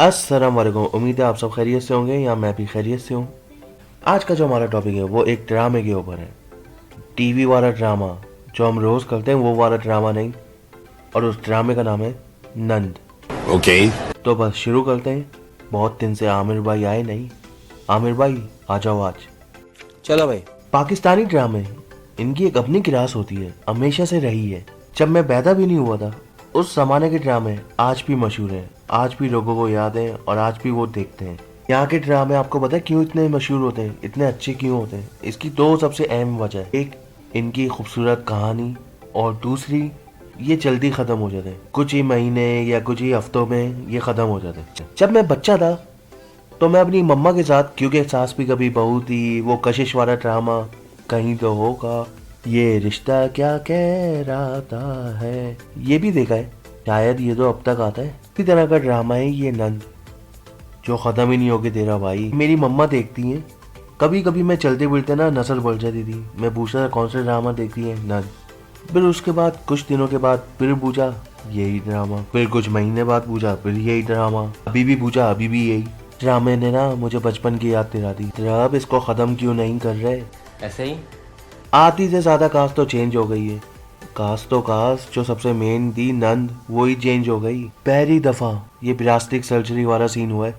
अस्सलाम वालेकुम। उम्मीद है आप सब खैरियत से होंगे या मैं भी खैरियत से हूँ। आज का जो हमारा टॉपिक है वो एक ड्रामे के ऊपर है। टीवी वाला ड्रामा जो हम रोज करते हैं वो वाला ड्रामा नहीं, और उस ड्रामे का नाम है नंद। ओके तो बस शुरू करते हैं। बहुत दिन से आमिर भाई आए नहीं। आमिर भाई आ जाओ आज। चलो भाई। पाकिस्तानी ड्रामे, इनकी एक अपनी क्लास होती है, हमेशा से रही है। जब मैं पैदा भी नहीं हुआ था उस जमाने के ड्रामे आज भी मशहूर हैं, आज भी लोगों को याद है और आज भी वो देखते हैं। यहाँ के ड्रामे आपको पता है क्यों इतने मशहूर होते हैं, इतने अच्छे क्यों होते हैं? इसकी दो सबसे अहम वजह है। एक, इनकी खूबसूरत कहानी, और दूसरी, ये जल्दी खत्म हो जाते हैं। कुछ ही महीने या कुछ ही हफ्तों में ये खत्म हो जाते हैं। जब मैं बच्चा था तो मैं अपनी मम्मा के साथ, क्योंकि सास भी कभी बहू थी, वो कशिश वाला ड्रामा, कहीं तो होगा, ये रिश्ता क्या कह रहा है, ये भी देखा है। शायद ये तो अब तक आता है। इसी तरह का ड्रामा है ये नंद, जो खत्म ही नहीं होके दे रहा भाई। मेरी मम्मा देखती हैं, कभी कभी मैं चलते फिरते ना नजर बढ़ जाती थी। मैं पूछता था कौन सा ड्रामा देखती है? नंद। फिर उसके बाद कुछ दिनों के बाद फिर पूछा, यही ड्रामा। फिर कुछ महीने बाद पूछा, फिर यही ड्रामा। अभी भी पूछा, अभी भी यही। ड्रामे ने ना मुझे बचपन की याद दिला दी। अब इसको खत्म क्यों नहीं कर रहे? ऐसे ही आधी से ज्यादा कास्ट तो चेंज हो गई है। कास्ट जो सबसे मेन थी नंद, वो ही चेंज हो गई। पहली दफा ये प्लास्टिक सर्जरी वाला सीन हुआ है।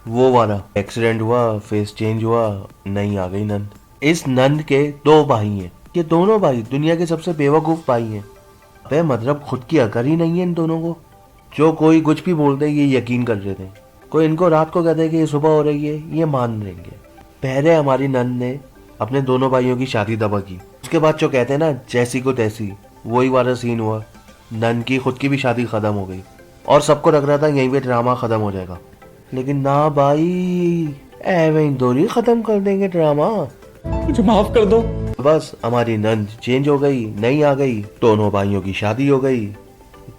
वो वाला एक्सीडेंट हुआ, फेस चेंज हुआ, नहीं आ गई नंद। इस नंद के दो भाई हैं। ये दोनों भाई दुनिया के सबसे बेवकूफ भाई हैं। अबे मतलब खुद की अकल ही नहीं है इन दोनों को। जो कोई कुछ भी बोलते हैं ये यकीन कर लेते हैं। कोई इनको रात को कहते हैं कि ये सुबह हो रही है, ये मान लेंगे। पहले हमारी नंद ने अपने दोनों भाइयों की शादी दबा की। उसके बाद जो कहते हैं ना जैसी को तैसी, वही वाला सीन हुआ। नंद की खुद की भी शादी खत्म हो गई और सबको लग रहा था यहीं पे ड्रामा खत्म हो जाएगा। लेकिन ना भाई, एवं इंदौरी खत्म कर देंगे ड्रामा। मुझे माफ कर दो। बस हमारी नंद चेंज हो गई, नहीं आ गई। दोनों भाइयों की शादी हो गई।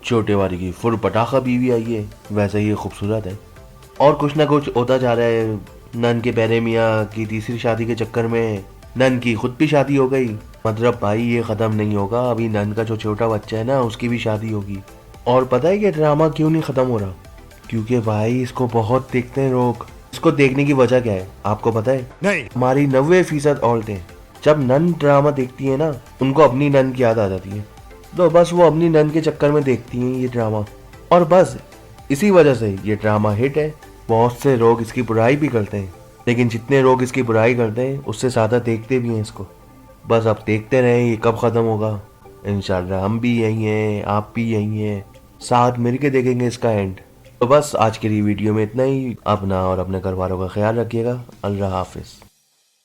छोटे वाली की फुर पटाखा बीवी आई है, वैसे ही खूबसूरत है। और कुछ ना कुछ होता जा रहा है। नंद के पहले मियाँ की तीसरी शादी के चक्कर में नंद की खुद भी शादी हो गई। मतलब भाई ये खत्म नहीं होगा। अभी नंद का जो छोटा बच्चा है ना, उसकी भी शादी होगी। और पता है कि ड्रामा क्यों नहीं खत्म हो रहा? क्योंकि भाई इसको बहुत देखते हैं लोग। इसको देखने की वजह क्या है आपको पता है? नहीं। हमारी 90% औरतें जब नंद ड्रामा देखती है ना, उनको अपनी नंद की याद आ जाती है। तो बस वो अपनी नंद के चक्कर में देखती हैं ये ड्रामा, और बस इसी वजह से ये ड्रामा हिट है। बहुत से लोग इसकी बुराई भी करते हैं, लेकिन जितने लोग इसकी बुराई करते हैं उससे ज़्यादा देखते भी हैं इसको। बस अब देखते रहें ये कब ख़त्म होगा। इंशाल्लाह हम भी यहीं हैं, आप भी यहीं हैं, साथ मिलके देखेंगे इसका एंड। तो बस आज के लिए वीडियो में इतना ही। अपना और अपने घर वालों का ख्याल रखिएगा। अल्लाह हाफिज़।